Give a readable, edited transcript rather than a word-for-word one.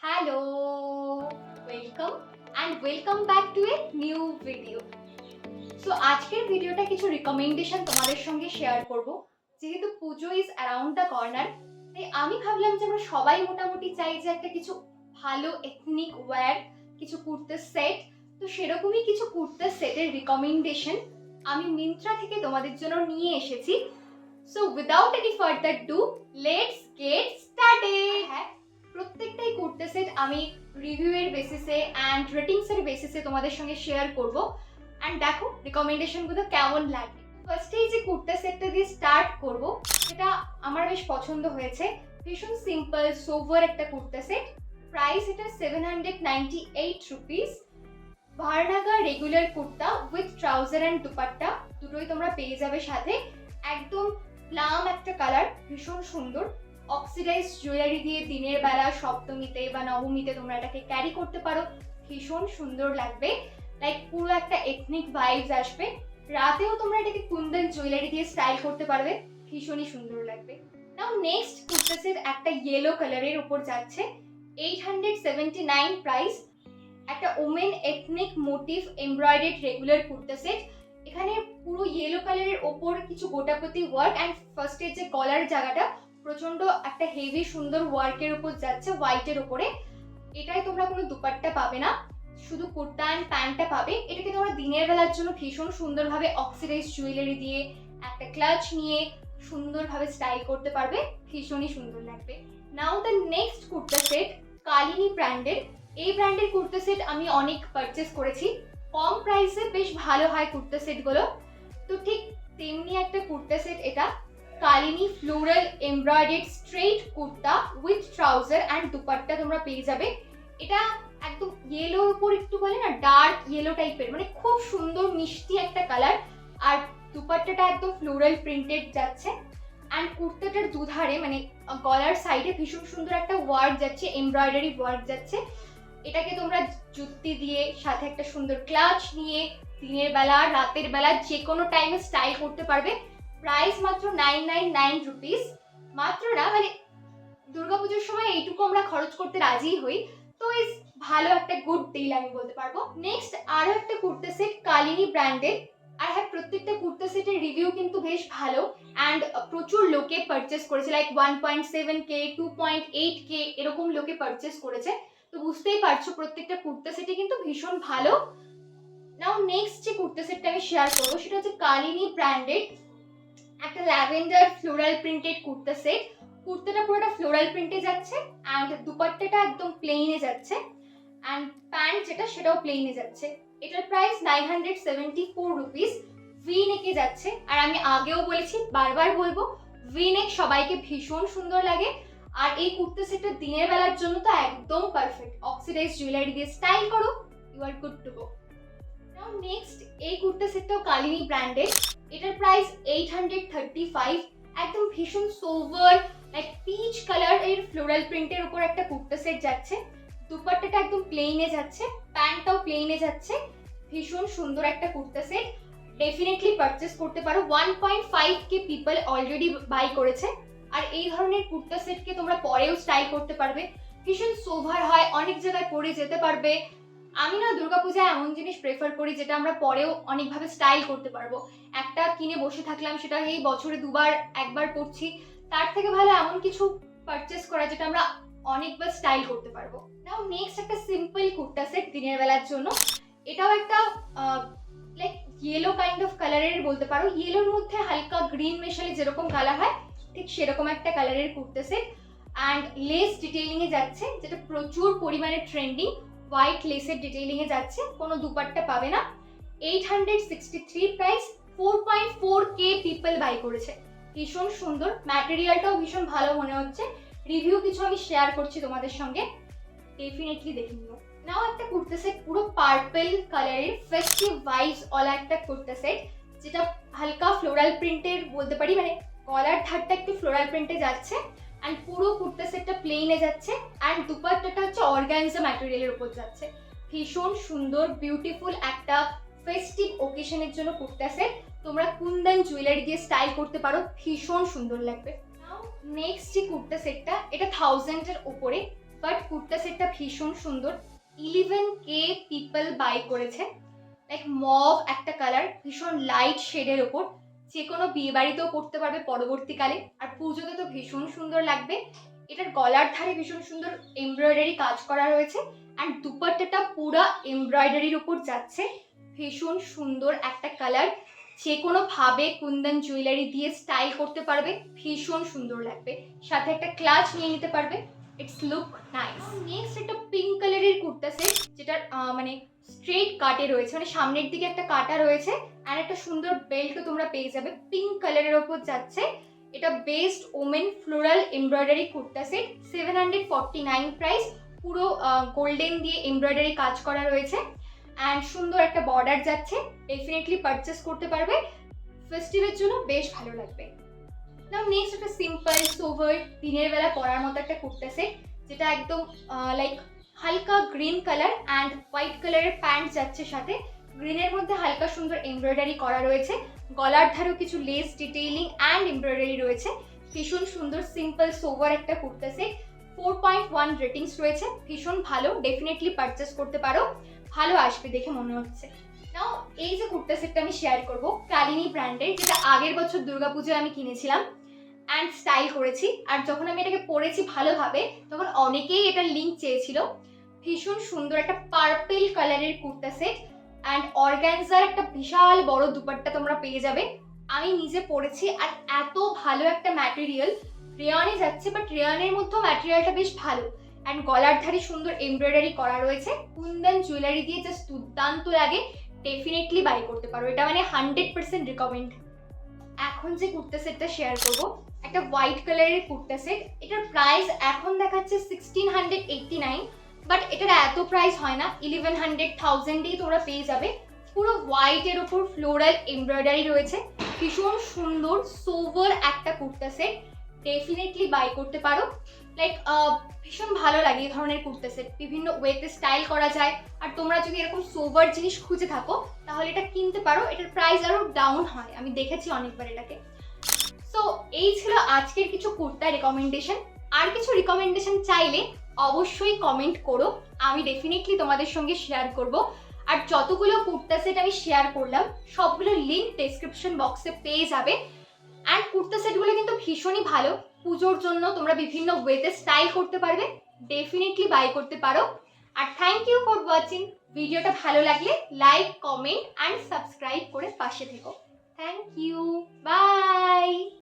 Hello, welcome and welcome back to a new video. So আজকের ভিডিওটা কিছু recommendation তোমাদের সঙ্গে শেয়ার করব। যেহেতু পুজো ইজ অ্যারাউন্ড দ্য কর্নার, তাই আমি ভাবলাম যে আমরা সবাই মোটামুটি চাই যে একটা কিছু ভালো এথনিক ওয়্যার, কিছু কুর্তার সেট। তো সেরকমই কিছু কুর্তার সেটের রিকমেন্ডেশন আমি মিন্ত্রা থেকে তোমাদের জন্য নিয়ে এসেছি। So without any further do, let's get started. হ্যাঁ, প্রত্যেকটাই কুর্তা সেট আমি রিভিউয়ের বেসিসে অ্যান্ড রেটিংসের বেসিসে তোমাদের সঙ্গে শেয়ার করব। অ্যান্ড দেখো রিকমেন্ডেশনগুলো কেমন লাগে। ফার্স্টেই যে কুর্তা সেটটা দিয়ে স্টার্ট করব, সেটা আমার বেশ পছন্দ হয়েছে। ভীষণ সিম্পল সোভার একটা কুর্তা সেট। প্রাইস এটা 798 রুপিস। ভারনাগা regular kurta with trouser and dupatta দুটোই তোমরা পেয়ে যাবে সাথে। একদম প্লাম একটা কালার, ভীষণ সুন্দর। অক্সিডাইজ জুয়েলারি দিয়ে দিনের বেলা সপ্তমীতে বা নবমীতে তোমরা এটাকে ক্যারি করতে পারো, ভীষণ সুন্দর লাগবে। লাইক পুরো একটা এথনিক ভাইবস আসবে। রাতেও তোমরা এটাকে কুন্দন জুয়েলারি দিয়ে স্টাইল করতে পারবে, ভীষণই সুন্দর লাগবে। নাও নেক্সট কুর্তা সেট একটা ইয়েলো কালারের উপর যাচ্ছে, 879 প্রাইস। একটা women ethnic motif embroidered regular kurta set. এখানে পুরো ইয়েলো কালারের ওপর কিছু গোটাপতি ওয়ার্ক অ্যান্ড ফার্স্টের যে কলার জায়গাটা প্রচন্ড একটা হেভি সুন্দর ওয়ার্কের উপর যাচ্ছে হোয়াইটের উপরে। এটাই তোমরা কোনো দুপাট্টা পাবে না, শুধু কুর্তা অ্যান্ড প্যান্টটা পাবে। এটাকে তোমরা দিনের বেলার জন্য ভীষণ সুন্দরভাবে অক্সিডাইজ জুয়েলারি দিয়ে একটা ক্লাচ নিয়ে সুন্দরভাবে স্টাইল করতে পারবে, ভীষণই সুন্দর লাগবে। Now the next kurta set Kalini ব্র্যান্ডের। এই ব্র্যান্ডের কুর্তা সেট আমি অনেক পারচেস করেছি, কম প্রাইসে বেশ ভালো হয় কুর্তা সেটগুলো। তো ঠিক তেমনি একটা কুর্তা সেট এটা, Kalini floral embroidered straight kurta with trouser and dupatta তোমরা পেয়ে যাবে। এটা একদম ইয়েলোর উপর একটু বলে না ডার্ক ইয়েলো টাইপের, মানে খুব সুন্দর মিষ্টি একটা কালার। আর দুপাট্টাটা একদম ফ্লোরাল প্রিন্টেড যাচ্ছে। অ্যান্ড কুর্তাটার দুধারে মানে গলার সাইডে ভীষণ সুন্দর একটা ওয়ার্ক যাচ্ছে, এমব্রয়ডারি ওয়ার্ক যাচ্ছে। এটাকে তোমরা জুতি দিয়ে সাথে একটা সুন্দর ক্লাচ নিয়ে দিনের বেলা রাতের বেলা যে কোনো টাইমে স্টাইল করতে পারবে। প্রাইস মাত্র 999 রুপিস। মাত্র না, মানে দুর্গাপুজোর সময় এইটুকু আমরা খরচ করতে রাজি হই, তো ইস ভালো একটা গুড ডিল আমি বলতে পারবো। নেক্সট আরো একটা কুর্তা সেট কালিনী ব্র্যান্ডের। আর হ্যাঁ, প্রত্যেকটা কুর্তা সেটের রিভিউ কিন্তু বেশ ভালো অ্যান্ড প্রচুর লোকে পারচেস করেছে, লাইক 1.7K 2.8K এরকম লোকে পারচেস করেছে। তো বুঝতেই পারছো প্রত্যেকটা কুর্তা সেটই কিন্তু ভীষণ ভালো। নাও নেক্সট যে কুর্তা সেটটা আমি শেয়ার করবো সেটা হচ্ছে কালিনী ব্র্যান্ডেড একটা lavender floral printed kurta set. কুর্তাটা পুরোটা ফ্লোরাল প্রিন্টে যাচ্ছে অ্যান্ড দুপাট্টাটা একদম প্লেইনে যাচ্ছে অ্যান্ড প্যান্ট যেটা সেটাও প্লেইনে যাচ্ছে। এটার প্রাইস 974 রুপিস। ভি নেকে যাচ্ছে, আর আমি আগেও বলেছি বারবার বলবো, ভি নেক সবাইকে ভীষণ সুন্দর লাগে। আর এই কুর্তা সেটটা দিনের বেলার জন্য তো একদম পারফেক্ট। অক্সিডাইজ জুয়েলারি দিয়ে স্টাইল করো, you are good to go. Now next এই কুর্তা সেটটাও কালিনী ব্র্যান্ডের। এটার প্রাইস 835। একদম ভীষণ সোভার লাইক পিচ কালার এর ফ্লোরাল প্রিন্টের উপর একটা কুর্তা সেট যাচ্ছে। দুপাট্টাটা একদম প্লেইনে যাচ্ছে, প্যান্টটাও প্লেইনে যাচ্ছে। ভীষণ সুন্দর একটা কুর্তা সেট, ডেফিনেটলি পারচেস করতে পারো। 1.5K পিপল অলরেডি বাই করেছে। আর এই ধরনের কুর্তা সেটকে তোমরা পরেও স্টাইল করতে পারবে, ভীষণ সোভার হয়, অনেক জায়গায় পরে যেতে পারবে। আমি না দুর্গাপূজায় এমন জিনিস প্রেফার করি যেটা আমরা পরেও অনেকভাবে স্টাইল করতে পারবো। একটা কিনে বসে থাকলাম, সেটা এই বছরে দুবার একবার পরছি, তার থেকে ভালো এমন কিছু পারচেস করা যেটা আমরা অনেকবার স্টাইল করতে পারবো। নাও নেক্সট একটা সিম্পল কুর্তা সেট দিনের বেলার জন্য। এটাও একটা লাইক ইয়েলো কাইন্ড অফ কালারের বলতে পারো, ইয়েলোর মধ্যে হালকা গ্রিন মেশালে যেরকম কালার হয় ঠিক সেরকম একটা কালারের kurta set. And lace detailing এ যাচ্ছে, যেটা প্রচুর পরিমাণে ট্রেন্ডিং। হোয়াইট লেসের ডিটেইলিং এ যাচ্ছে, কোনো দুপাট্টা পাবে না। 863 প্রাইস। 4.4K পিপল বাই করেছে। ভীষণ সুন্দর, ম্যাটেরিয়ালটাও ভীষণ ভালো মনে হচ্ছে। রিভিউ কিছু আমি শেয়ার করছি তোমাদের সঙ্গে, ডেফিনেটলি দেখে নিও। নাও একটা কুর্তা সেট পুরো পার্পল কালারের ফেস্টিভ ভাইবস ওলা একটা কুর্তা সেট, যেটা হালকা ফ্লোরাল প্রিন্টের বলতে পারি, মানে গলার ধারটা একটু ফ্লোরাল প্রিন্টে যাচ্ছে অ্যান্ড পুরো কুর্তা সেটটা প্লেইনে যাচ্ছে অ্যান্ড দুপাট্টাটা হচ্ছে অর্গানজা ম্যাটেরিয়ালের উপর যাচ্ছে। ভীষণ সুন্দর বিউটিফুল একটা ফেস্টিভ ওকেশনের জন্য কুর্তা সেট। তোমরা কুন্দন জুয়েলারি দিয়ে স্টাইল করতে পারো, ভীষণ সুন্দর লাগবে। নাও নেক্সট যে কুর্তা সেটটা, এটা 1000 এর উপরে। বাট কুর্তা সেটটা ভীষণ সুন্দর। 11K পিপল বাই করেছে। লাইক মভ একটা কালার, ভীষণ লাইট শেডের ওপর, যে কোনো বিয়ে বাড়িতেও পরতে পারবে পরবর্তীকালে, আর পুজোতে তো ভীষণ সুন্দর লাগবে। এটার গলার ধারে ভীষণ সুন্দর এমব্রয়ডারি কাজ করা রয়েছে, অ্যান্ড দুপাট্টাটা পুরো এমব্রয়ডারির উপর যাচ্ছে। ভীষণ সুন্দর একটা কালার, যে কোনো ভাবে কুন্দন জুয়েলারি দিয়ে স্টাইল করতে পারবে, ভীষণ সুন্দর লাগবে। সাথে একটা ক্লাচ নিয়ে নিতে পারবে, ইটস লুক নাইস। নেক্সট একটা পিঙ্ক কালারের কুর্তা সেট, যেটার মানে স্ট্রেট কাটে রয়েছে, মানে সামনের দিকে একটা কাটা রয়েছে, আর একটা সুন্দর বেল্টও তোমরা পেয়ে যাবে। পিঙ্ক কালারের ওপর যাচ্ছে। এটা best women floral embroidery kurta set, 749 price. পুরো গোল্ডেন দিয়ে এমব্রয়ডারি কাজ করা রয়েছে, অ্যান্ড সুন্দর একটা বর্ডার যাচ্ছে। ডেফিনেটলি পারচেস করতে পারবে, ফেস্টিভের জন্য বেশ ভালো লাগবে। নাও নেক্সট একটা সিম্পল সোভার দিনের বেলা পরার মতো একটা কুর্তা সেট, যেটা একদম লাইক হালকা গ্রিন কালার অ্যান্ড হোয়াইট কালারের প্যান্ট যাচ্ছে সাথে। গ্রিনের মধ্যে হালকা সুন্দর এমব্রয়ডারি করা রয়েছে, গলার ধারেও কিছু লেস ডিটেইলিং অ্যান্ড এমব্রয়ডারি রয়েছে। ভীষণ সুন্দর সিম্পল সোভার একটা কুর্তা সেট, 4.1 রেটিংস রয়েছে, ভীষণ ভালো। ডেফিনেটলি পারচেস করতে পারো, ভালো আসবে দেখে মনে হচ্ছে। নাও এই যে কুর্তা সেটটা আমি শেয়ার করব, কালিনী ব্র্যান্ডের, যেটা আগের বছর দুর্গাপুজোয় আমি কিনেছিলাম অ্যান্ড স্টাইল করেছি। আর যখন আমি এটাকে পরেছি ভালোভাবে, তখন অনেকেই এটার লিঙ্ক চেয়েছিল। ভীষণ সুন্দর একটা পার্পল কালারের কুর্তা সেট, অ্যান্ড অর্গানজার একটা বিশাল বড় দুপাট্টা তোমরা পেয়ে যাবে। আমি নিজে পরেছি, আর এত ভালো একটা ম্যাটেরিয়াল, রেয়নে যাচ্ছে, বাট রেয়নের মধ্যেও ম্যাটেরিয়ালটা বেশ ভালো, অ্যান্ড গলার ধারে সুন্দর এমব্রয়ডারি করা রয়েছে। কুন্দন জুয়েলারি দিয়ে জাস্ট দুর্দান্ত লাগে, ডেফিনেটলি বাই করতে পারো, এটা মানে 100% রিকমেন্ড। এখন যে কুর্তা সেটটা শেয়ার করব, একটা হোয়াইট কালারের কুর্তা সেট। এটার প্রাইস এখন দেখাচ্ছে 1689, বাট এটার এত প্রাইস হয় না, 1100-1000 তোমরা পেয়ে যাবে। পুরো হোয়াইটের ওপর ফ্লোরাল এমব্রয়ডারি রয়েছে, ভীষণ সুন্দর সোভার একটা কুর্তা সেট, ডেফিনেটলি বাই করতে পারো। লাইক ভীষণ ভালো লাগে এই ধরনের কুর্তা সেট, বিভিন্ন ওয়েতে স্টাইল করা যায়। আর তোমরা যদি এরকম সোভার জিনিস খুঁজে থাকো, তাহলে এটা কিনতে পারো, এটার প্রাইস আরও ডাউন হয়, আমি দেখেছি অনেকবার এটাকে। সো এই ছিল আজকের কিছু কুর্তা রিকমেন্ডেশন। আর কিছু রিকমেন্ডেশন চাইলে অবশ্যই কমেন্ট করো, আমি ডেফিনেটলি তোমাদের সঙ্গে শেয়ার করব। আর যতগুলো কুর্তা সেট আমি শেয়ার করলাম, সবগুলো লিঙ্ক ডেসক্রিপশন বক্সে পেয়ে যাবে। অ্যান্ড কুর্তা সেটগুলো কিন্তু ভীষণই ভালো, পুজোর জন্য তোমরা বিভিন্ন ওয়েতে স্টাইল করতে পারবে, ডেফিনেটলি বাই করতে পারো। আর থ্যাংক ইউ ফর ওয়াচিং। ভিডিওটা ভালো লাগলে লাইক, কমেন্ট অ্যান্ড সাবস্ক্রাইব করে পাশে থেকো। Thank you, by.